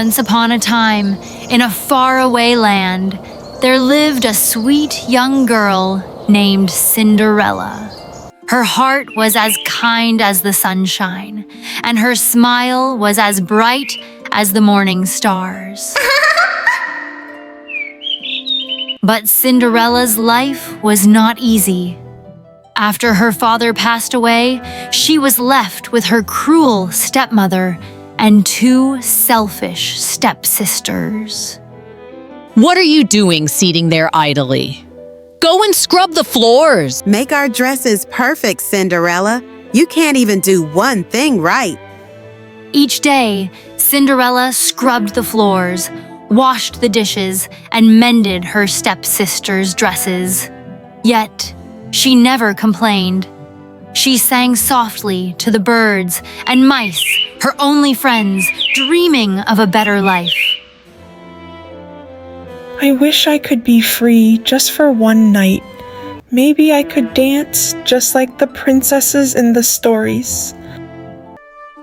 Once upon a time, in a faraway land, there lived a sweet young girl named Cinderella. Her heart was as kind as the sunshine, and her smile was as bright as the morning stars. But Cinderella's life was not easy. After her father passed away, she was left with her cruel stepmother and two selfish stepsisters. What are you doing sitting there idly? Go and scrub the floors. Make our dresses perfect, Cinderella. You can't even do one thing right. Each day, Cinderella scrubbed the floors, washed the dishes, and mended her stepsisters' dresses. Yet, she never complained. She sang softly to the birds and mice, her only friends, dreaming of a better life. I wish I could be free just for one night. Maybe I could dance just like the princesses in the stories.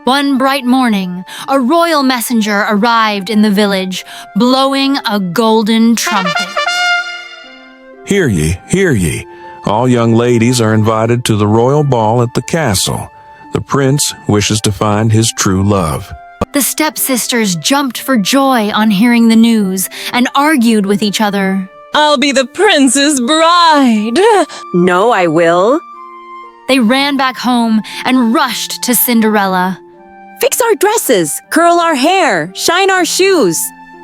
One bright morning, a royal messenger arrived in the village, blowing a golden trumpet. Hear ye, hear ye. All young ladies are invited to the royal ball at the castle. The prince wishes to find his true love. The stepsisters jumped for joy on hearing the news and argued with each other. I'll be the prince's bride. No, I will. They ran back home and rushed to Cinderella. Fix our dresses, curl our hair, shine our shoes.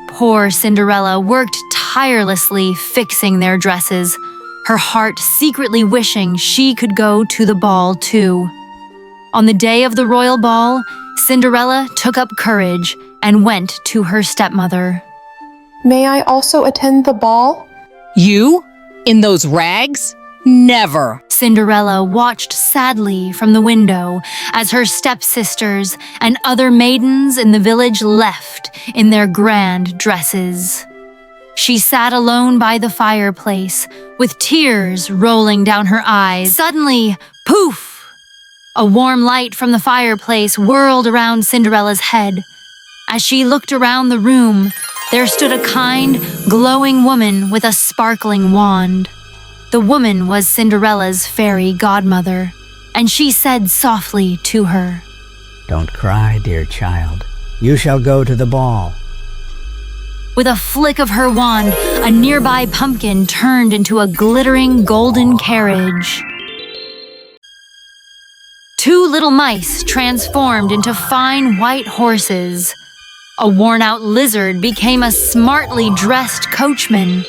Poor Cinderella worked tirelessly fixing their dresses, her heart secretly wishing she could go to the ball too. On the day of the royal ball, Cinderella took up courage and went to her stepmother. May I also attend the ball? You? In those rags? Never. Cinderella watched sadly from the window as her stepsisters and other maidens in the village left in their grand dresses. She sat alone by the fireplace, with tears rolling down her eyes. Suddenly, poof! A warm light from the fireplace whirled around Cinderella's head. As she looked around the room, there stood a kind, glowing woman with a sparkling wand. The woman was Cinderella's fairy godmother, and she said softly to her, "Don't cry, dear child. You shall go to the ball." With a flick of her wand, a nearby pumpkin turned into a glittering golden carriage. Two little mice transformed into fine white horses. A worn-out lizard became a smartly dressed coachman.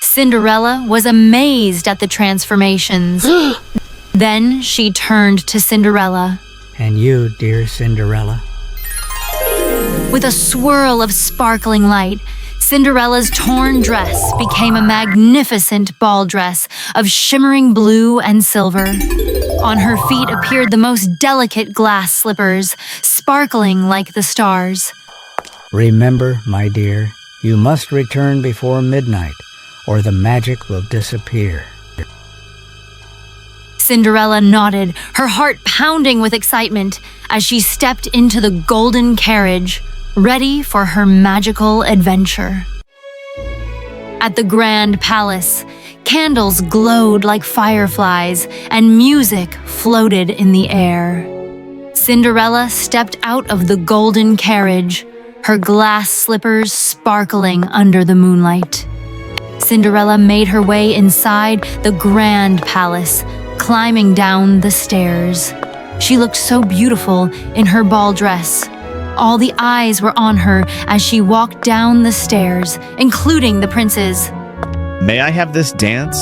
Cinderella was amazed at the transformations. Then she turned to Cinderella. "And you, dear Cinderella?" With a swirl of sparkling light, Cinderella's torn dress became a magnificent ball dress of shimmering blue and silver. On her feet appeared the most delicate glass slippers, sparkling like the stars. "Remember, my dear, you must return before midnight, or the magic will disappear." Cinderella nodded, her heart pounding with excitement as she stepped into the golden carriage, ready for her magical adventure. At the grand palace, candles glowed like fireflies and music floated in the air. Cinderella stepped out of the golden carriage, her glass slippers sparkling under the moonlight. Cinderella made her way inside the grand palace, climbing down the stairs. She looked so beautiful in her ball dress. All the eyes were on her as she walked down the stairs, including the prince's. May I have this dance?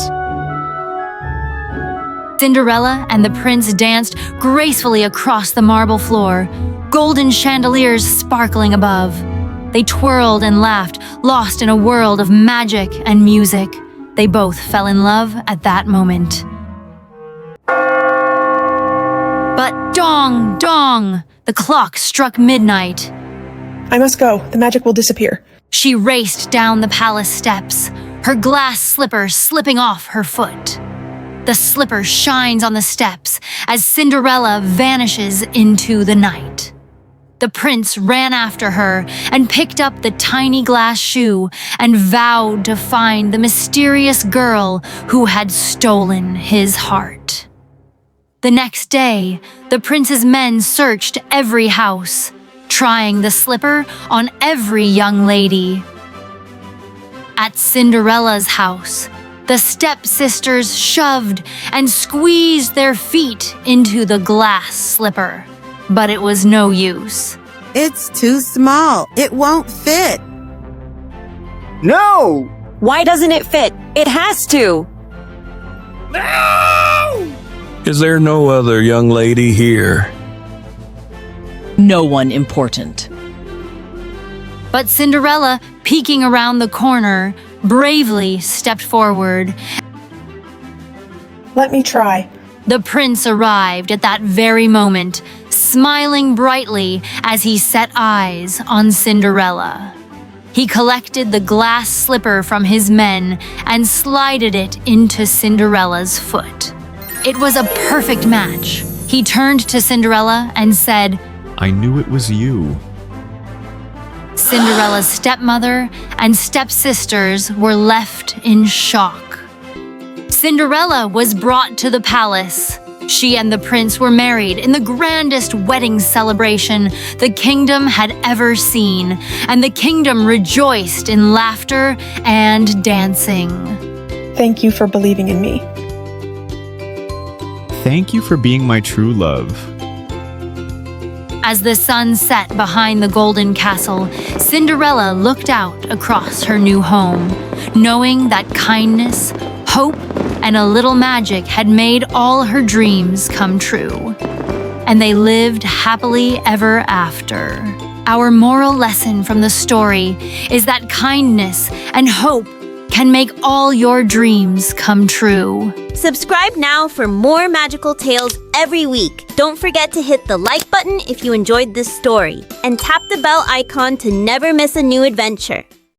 Cinderella and the prince danced gracefully across the marble floor, golden chandeliers sparkling above. They twirled and laughed, lost in a world of magic and music. They both fell in love at that moment. But dong, dong! The clock struck midnight. I must go. The magic will disappear. She raced down the palace steps, her glass slipper slipping off her foot. The slipper shines on the steps as Cinderella vanishes into the night. The prince ran after her and picked up the tiny glass shoe and vowed to find the mysterious girl who had stolen his heart. The next day, the prince's men searched every house, trying the slipper on every young lady. At Cinderella's house, the stepsisters shoved and squeezed their feet into the glass slipper, but it was no use. It's too small. It won't fit. No! Why doesn't it fit? It has to. Is there no other young lady here? No one important. But Cinderella, peeking around the corner, bravely stepped forward. Let me try. The prince arrived at that very moment, smiling brightly as he set eyes on Cinderella. He collected the glass slipper from his men and slided it into Cinderella's foot. It was a perfect match. He turned to Cinderella and said, I knew it was you. Cinderella's stepmother and stepsisters were left in shock. Cinderella was brought to the palace. She and the prince were married in the grandest wedding celebration the kingdom had ever seen, and the kingdom rejoiced in laughter and dancing. Thank you for believing in me. Thank you for being my true love. As the sun set behind the golden castle, Cinderella looked out across her new home, knowing that kindness, hope, and a little magic had made all her dreams come true. And they lived happily ever after. Our moral lesson from the story is that kindness and hope can make all your dreams come true. Subscribe now for more magical tales every week. Don't forget to hit the like button if you enjoyed this story, and tap the bell icon to never miss a new adventure.